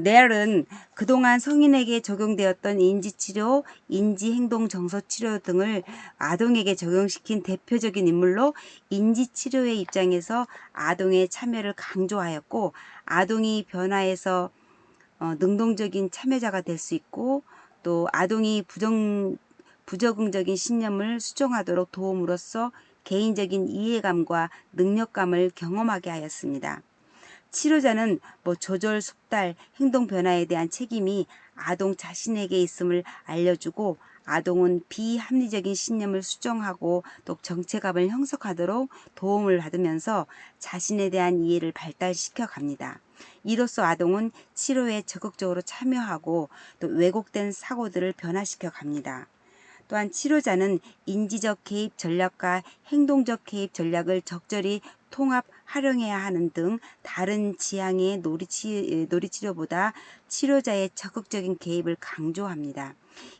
넬은 그동안 성인에게 적용되었던 인지치료, 인지행동정서치료 등을 아동에게 적용시킨 대표적인 인물로 인지치료의 입장에서 아동의 참여를 강조하였고 아동이 변화해서 능동적인 참여자가 될 수 있고 또 아동이 부적응적인 신념을 수정하도록 도움으로써 개인적인 이해감과 능력감을 경험하게 하였습니다. 치료자는 조절, 숙달, 행동 변화에 대한 책임이 아동 자신에게 있음을 알려주고 아동은 비합리적인 신념을 수정하고 또 정체감을 형성하도록 도움을 받으면서 자신에 대한 이해를 발달시켜 갑니다. 이로써 아동은 치료에 적극적으로 참여하고 또 왜곡된 사고들을 변화시켜 갑니다. 또한 치료자는 인지적 개입 전략과 행동적 개입 전략을 적절히 통합 활용해야 하는 등 다른 지향의 놀이치료보다 치료자의 적극적인 개입을 강조합니다.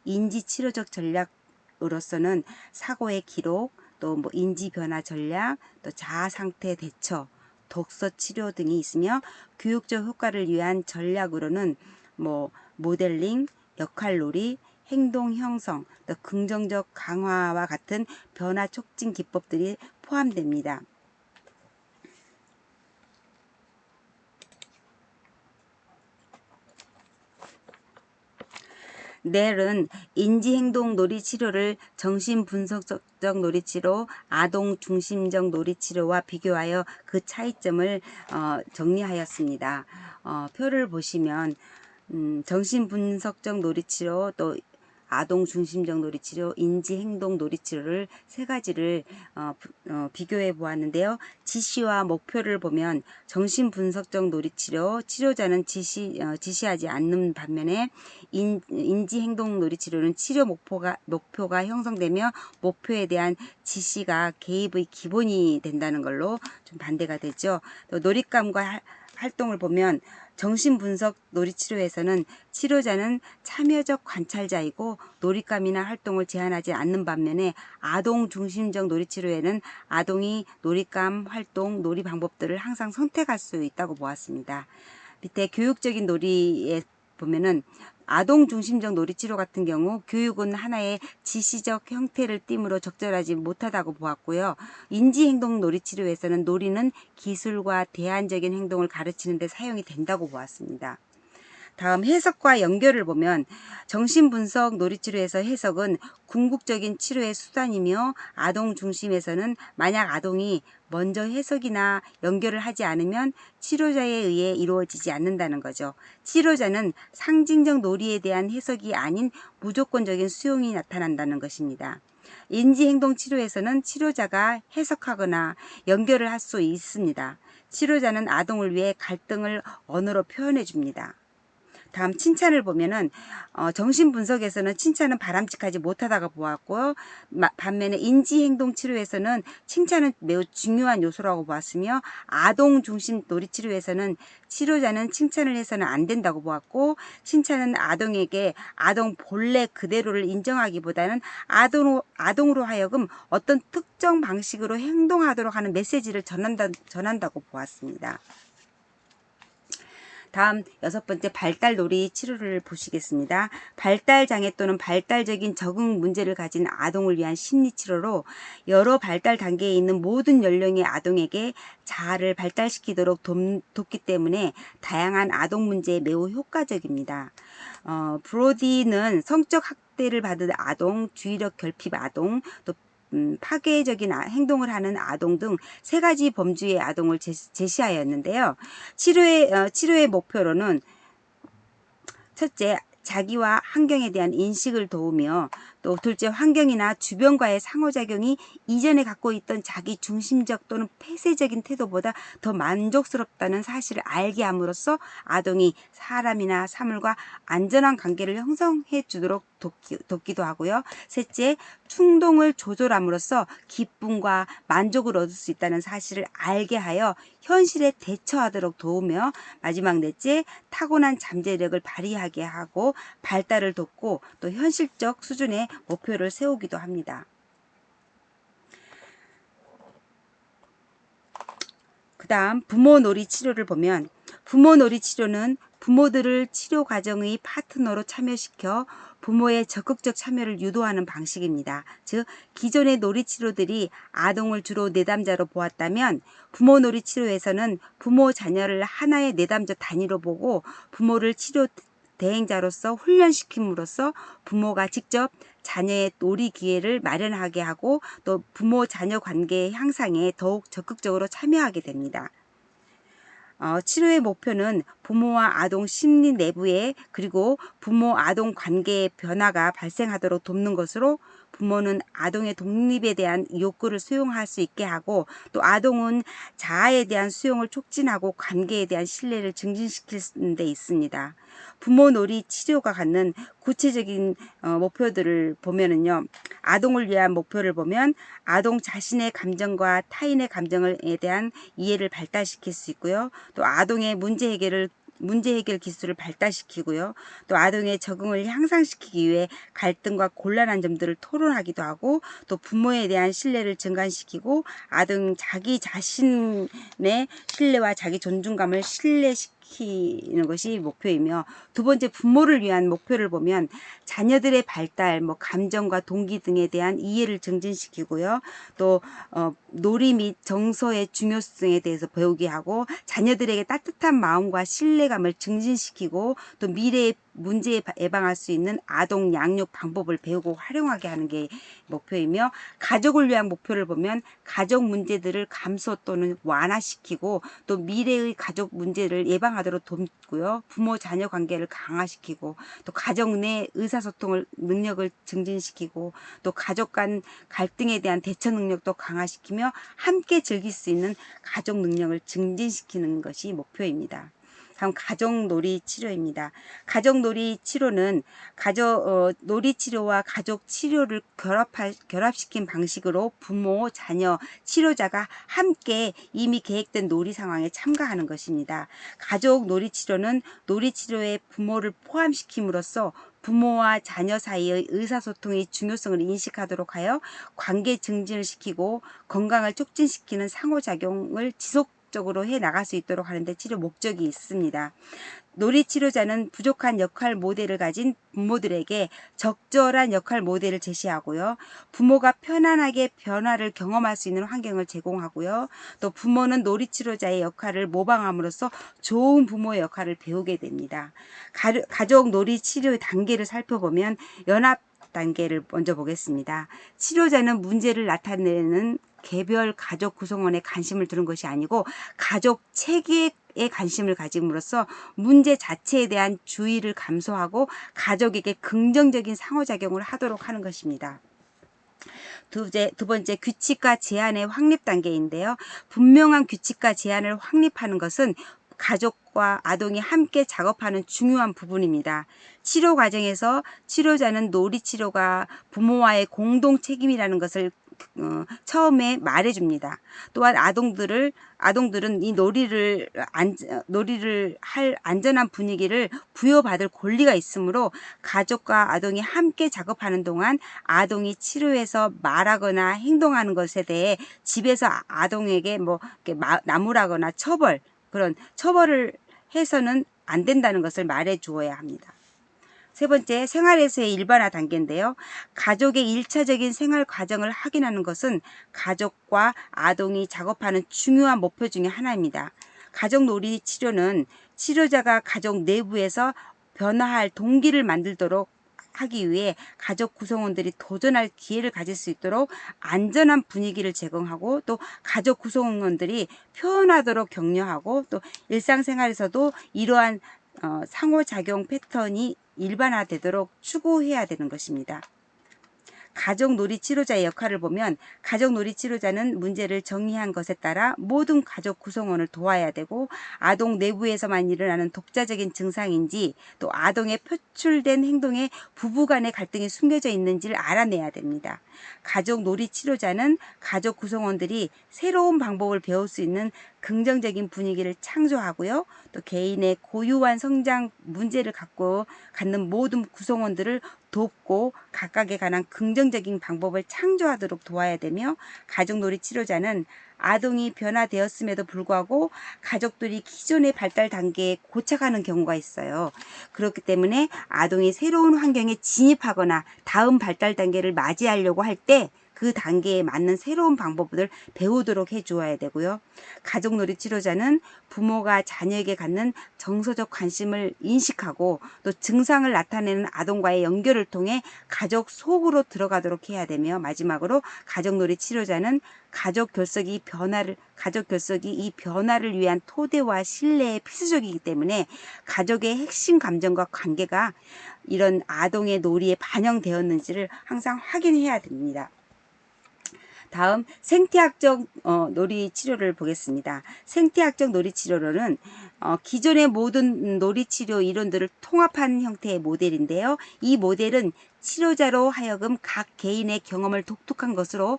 인지치료적 전략으로서는 사고의 기록, 또 인지변화 전략, 또 자아상태 대처, 독서 치료 등이 있으며 교육적 효과를 위한 전략으로는 모델링, 역할놀이, 행동 형성, 또 긍정적 강화와 같은 변화 촉진 기법들이 포함됩니다. 넬은 인지행동 놀이치료를 정신분석적 놀이치료, 아동중심적 놀이치료와 비교하여 그 차이점을 정리하였습니다. 표를 보시면 정신분석적 놀이치료, 또 아동중심적 놀이치료, 인지행동 놀이치료를 세 가지를 비교해 보았는데요. 지시와 목표를 보면 정신분석적 놀이치료, 치료자는 지시하지 않는 반면에 인지행동 놀이치료는 치료 목표가 형성되며 목표에 대한 지시가 개입의 기본이 된다는 걸로 좀 반대가 되죠. 또 놀잇감과 활동을 보면 정신분석 놀이치료에서는 치료자는 참여적 관찰자이고 놀잇감이나 활동을 제한하지 않는 반면에 아동 중심적 놀이치료에는 아동이 놀잇감, 활동, 놀이 방법들을 항상 선택할 수 있다고 보았습니다. 밑에 교육적인 놀이에 보면은 아동 중심적 놀이치료 같은 경우 교육은 하나의 지시적 형태를 띠므로 적절하지 못하다고 보았고요. 인지행동 놀이치료에서는 놀이는 기술과 대안적인 행동을 가르치는 데 사용이 된다고 보았습니다. 다음 해석과 연결을 보면 정신분석 놀이치료에서 해석은 궁극적인 치료의 수단이며 아동 중심에서는 만약 아동이 먼저 해석이나 연결을 하지 않으면 치료자에 의해 이루어지지 않는다는 거죠. 치료자는 상징적 놀이에 대한 해석이 아닌 무조건적인 수용이 나타난다는 것입니다. 인지행동치료에서는 치료자가 해석하거나 연결을 할 수 있습니다. 치료자는 아동을 위해 갈등을 언어로 표현해 줍니다. 다음 칭찬을 보면은 정신분석에서는 칭찬은 바람직하지 못하다고 보았고요. 반면에 인지행동치료에서는 칭찬은 매우 중요한 요소라고 보았으며 아동 중심 놀이치료에서는 치료자는 칭찬을 해서는 안 된다고 보았고 칭찬은 아동에게 아동 본래 그대로를 인정하기보다는 아동으로 하여금 어떤 특정 방식으로 행동하도록 하는 메시지를 전한다고 보았습니다. 다음 6번째 발달놀이 치료를 보시겠습니다. 발달장애 또는 발달적인 적응 문제를 가진 아동을 위한 심리치료로 여러 발달 단계에 있는 모든 연령의 아동에게 자아를 발달시키도록 돕기 때문에 다양한 아동 문제에 매우 효과적입니다. 브로디는 성적 학대를 받은 아동, 주의력 결핍 아동, 또 파괴적인 행동을 하는 아동 등 3가지 범주의 아동을 제시하였는데요. 치료의 목표로는 첫째, 자기와 환경에 대한 인식을 도우며 또 둘째, 환경이나 주변과의 상호작용이 이전에 갖고 있던 자기 중심적 또는 폐쇄적인 태도보다 더 만족스럽다는 사실을 알게 함으로써 아동이 사람이나 사물과 안전한 관계를 형성해 주도록 돕기도 하고요. 셋째, 충동을 조절함으로써 기쁨과 만족을 얻을 수 있다는 사실을 알게 하여 현실에 대처하도록 도우며 마지막 넷째, 타고난 잠재력을 발휘하게 하고 발달을 돕고 또 현실적 수준의 목표를 세우기도 합니다. 그 다음 부모놀이 치료를 보면 부모놀이 치료는 부모들을 치료 과정의 파트너로 참여시켜 부모의 적극적 참여를 유도하는 방식입니다. 즉 기존의 놀이치료들이 아동을 주로 내담자로 보았다면 부모놀이 치료에서는 부모 자녀를 하나의 내담자 단위로 보고 부모를 치료 대행자로서 훈련시킴으로써 부모가 직접 자녀의 놀이 기회를 마련하게 하고 또 부모 자녀 관계 향상에 더욱 적극적으로 참여하게 됩니다. 치료의 목표는 부모와 아동 심리 내부에 그리고 부모 아동 관계의 변화가 발생하도록 돕는 것으로 부모는 아동의 독립에 대한 욕구를 수용할 수 있게 하고 또 아동은 자아에 대한 수용을 촉진하고 관계에 대한 신뢰를 증진시키는 데 있습니다. 부모놀이 치료가 갖는 구체적인 목표들을 보면은요. 아동을 위한 목표를 보면 아동 자신의 감정과 타인의 감정에 대한 이해를 발달시킬 수 있고요. 또 아동의 문제 해결 기술을 발달시키고요. 또 아동의 적응을 향상시키기 위해 갈등과 곤란한 점들을 토론하기도 하고 또 부모에 대한 신뢰를 증가시키고 아동 자기 자신의 신뢰와 자기 존중감을 신뢰시키는 것이 목표이며 두 번째 부모를 위한 목표를 보면 자녀들의 발달, 감정과 동기 등에 대한 이해를 증진시키고요. 또 놀이 및 정서의 중요성에 대해서 배우게 하고 자녀들에게 따뜻한 마음과 신뢰감을 증진시키고 또 미래의 문제에 예방할 수 있는 아동 양육 방법을 배우고 활용하게 하는 게 목표이며 가족을 위한 목표를 보면 가족 문제들을 감소 또는 완화시키고 또 미래의 가족 문제를 예방하도록 돕고요. 부모 자녀 관계를 강화시키고 또 가족 내 의사소통을 능력을 증진시키고 또 가족 간 갈등에 대한 대처 능력도 강화시키며 함께 즐길 수 있는 가족 능력을 증진시키는 것이 목표입니다. 다음 가족놀이 치료입니다. 가족놀이 치료는 놀이 치료와 가족 치료를 결합시킨 방식으로 부모, 자녀, 치료자가 함께 이미 계획된 놀이 상황에 참가하는 것입니다. 가족 놀이 치료는 놀이 치료에 부모를 포함시킴으로써 부모와 자녀 사이의 의사소통의 중요성을 인식하도록 하여 관계 증진을 시키고 건강을 촉진시키는 상호작용을 지속적으로 해 나갈 수 있도록 하는데 치료 목적이 있습니다. 놀이치료자는 부족한 역할 모델을 가진 부모들에게 적절한 역할 모델을 제시하고요. 부모가 편안하게 변화를 경험할 수 있는 환경을 제공하고요. 또 부모는 놀이치료자의 역할을 모방함으로써 좋은 부모의 역할을 배우게 됩니다. 가족 놀이치료의 단계를 살펴보면 연합 단계를 먼저 보겠습니다. 치료자는 문제를 나타내는 개별 가족 구성원의 관심을 두는 것이 아니고 가족 체계에 관심을 가짐으로써 문제 자체에 대한 주의를 감소하고 가족에게 긍정적인 상호작용을 하도록 하는 것입니다. 두 번째, 규칙과 제한의 확립 단계인데요. 분명한 규칙과 제한을 확립하는 것은 가족과 아동이 함께 작업하는 중요한 부분입니다. 치료 과정에서 치료자는 놀이치료가 부모와의 공동 책임이라는 것을 처음에 말해줍니다. 또한 아동들은 이 놀이를 할 안전한 분위기를 부여받을 권리가 있으므로 가족과 아동이 함께 작업하는 동안 아동이 치료에서 말하거나 행동하는 것에 대해 집에서 아동에게 나무라거나 그런 처벌을 해서는 안 된다는 것을 말해 주어야 합니다. 세 번째, 생활에서의 일반화 단계인데요. 가족의 1차적인 생활 과정을 확인하는 것은 가족과 아동이 작업하는 중요한 목표 중에 하나입니다. 가족 놀이 치료는 치료자가 가족 내부에서 변화할 동기를 만들도록 하기 위해 가족 구성원들이 도전할 기회를 가질 수 있도록 안전한 분위기를 제공하고 또 가족 구성원들이 표현하도록 격려하고 또 일상생활에서도 이러한 상호작용 패턴이 일반화되도록 추구해야 되는 것입니다. 가족 놀이 치료자의 역할을 보면 가족 놀이 치료자는 문제를 정의한 것에 따라 모든 가족 구성원을 도와야 되고 아동 내부에서만 일어나는 독자적인 증상인지 또 아동의 표출된 행동에 부부간의 갈등이 숨겨져 있는지를 알아내야 됩니다. 가족 놀이 치료자는 가족 구성원들이 새로운 방법을 배울 수 있는 긍정적인 분위기를 창조하고요. 또 개인의 고유한 성장 문제를 갖는 모든 구성원들을 돕고 각각에 관한 긍정적인 방법을 창조하도록 도와야 되며 가족놀이 치료자는 아동이 변화되었음에도 불구하고 가족들이 기존의 발달 단계에 고착하는 경우가 있어요. 그렇기 때문에 아동이 새로운 환경에 진입하거나 다음 발달 단계를 맞이하려고 할 때 그 단계에 맞는 새로운 방법을 배우도록 해주어야 되고요. 가족놀이 치료자는 부모가 자녀에게 갖는 정서적 관심을 인식하고 또 증상을 나타내는 아동과의 연결을 통해 가족 속으로 들어가도록 해야 되며 마지막으로 가족놀이 치료자는 가족 결석이 이 변화를 위한 토대와 신뢰의 필수적이기 때문에 가족의 핵심 감정과 관계가 이런 아동의 놀이에 반영되었는지를 항상 확인해야 됩니다. 다음 생태학적 놀이치료를 보겠습니다. 생태학적 놀이치료로는 기존의 모든 놀이치료 이론들을 통합한 형태의 모델인데요. 이 모델은 치료자로 하여금 각 개인의 경험을 독특한 것으로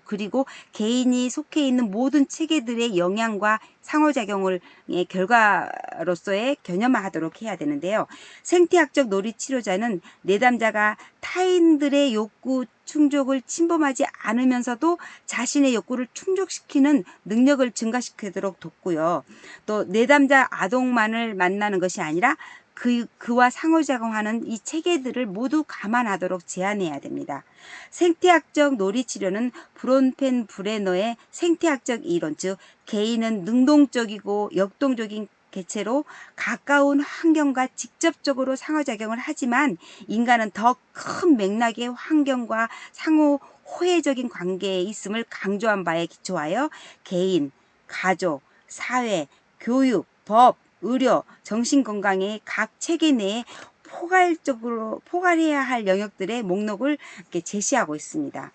그리고 개인이 속해 있는 모든 체계들의 영향과 상호작용을 결과로서의 개념화하도록 해야 되는데요. 생태학적 놀이치료자는 내담자가 타인들의 욕구 충족을 침범하지 않으면서도 자신의 욕구를 충족시키는 능력을 증가시키도록 돕고요. 또 내담자 아동만을 만나는 것이 아니라 그와 상호작용하는 이 체계들을 모두 감안하도록 제한해야 됩니다. 생태학적 놀이치료는 브론펜 브레너의 생태학적 이론, 즉 개인은 능동적이고 역동적인 개체로 가까운 환경과 직접적으로 상호작용을 하지만 인간은 더 큰 맥락의 환경과 상호 호혜적인 관계에 있음을 강조한 바에 기초하여 개인, 가족, 사회, 교육, 법, 의료, 정신건강의 각 체계 내에 포괄해야 할 영역들의 목록을 이렇게 제시하고 있습니다.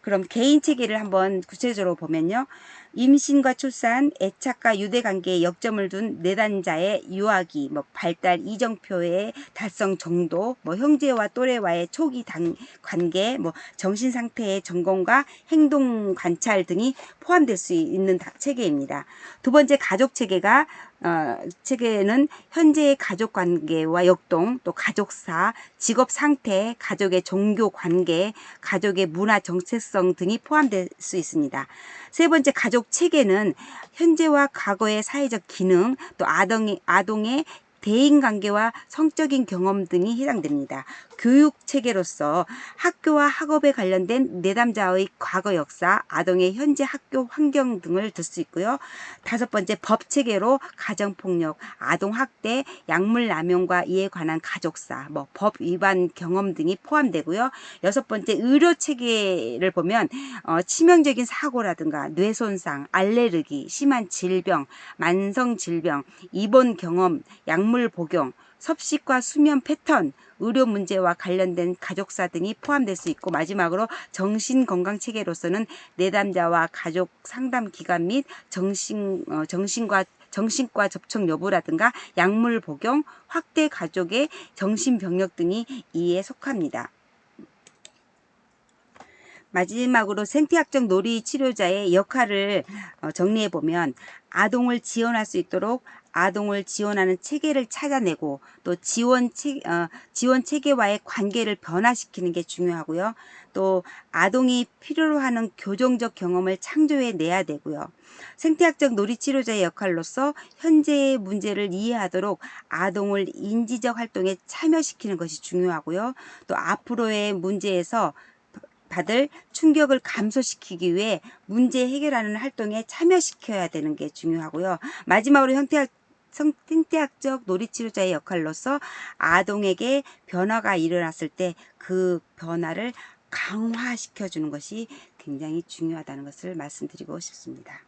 그럼 개인 체계를 한번 구체적으로 보면요. 임신과 출산, 애착과 유대관계에 역점을 둔 내단자의 유아기, 발달 이정표의 달성 정도, 형제와 또래와의 초기 관계, 정신상태의 점검과 행동 관찰 등이 포함될 수 있는 체계입니다. 두 번째 가족 체계는 현재의 가족 관계와 역동, 또 가족사, 직업 상태, 가족의 종교 관계, 가족의 문화 정체성 등이 포함될 수 있습니다. 세 번째 가족 체계는 현재와 과거의 사회적 기능, 또 아동의 대인관계와 성적인 경험 등이 해당됩니다. 교육체계로서 학교와 학업에 관련된 내담자의 과거 역사, 아동의 현재 학교 환경 등을 들 수 있고요. 5번째, 법체계로 가정폭력, 아동학대, 약물남용과 이에 관한 가족사, 법 위반 경험 등이 포함되고요. 6번째, 의료체계를 보면 치명적인 사고라든가 뇌손상, 알레르기, 심한 질병, 만성질병, 입원 경험, 약물 복용, 섭식과 수면 패턴, 의료 문제와 관련된 가족사 등이 포함될 수 있고, 마지막으로 정신건강체계로서는 내담자와 가족 상담기관 및 정신과 접촉 여부라든가 약물 복용, 확대 가족의 정신병력 등이 이에 속합니다. 마지막으로 생태학적 놀이 치료자의 역할을 정리해보면, 아동을 지원할 수 있도록 아동을 지원하는 체계를 찾아내고 또 지원 체계와의 관계를 변화시키는 게 중요하고요. 또 아동이 필요로 하는 교정적 경험을 창조해 내야 되고요. 생태학적 놀이치료자의 역할로서 현재의 문제를 이해하도록 아동을 인지적 활동에 참여시키는 것이 중요하고요. 또 앞으로의 문제에서 받을 충격을 감소시키기 위해 문제 해결하는 활동에 참여시켜야 되는 게 중요하고요. 마지막으로 생태학적 놀이치료자의 역할로서 아동에게 변화가 일어났을 때 그 변화를 강화시켜주는 것이 굉장히 중요하다는 것을 말씀드리고 싶습니다.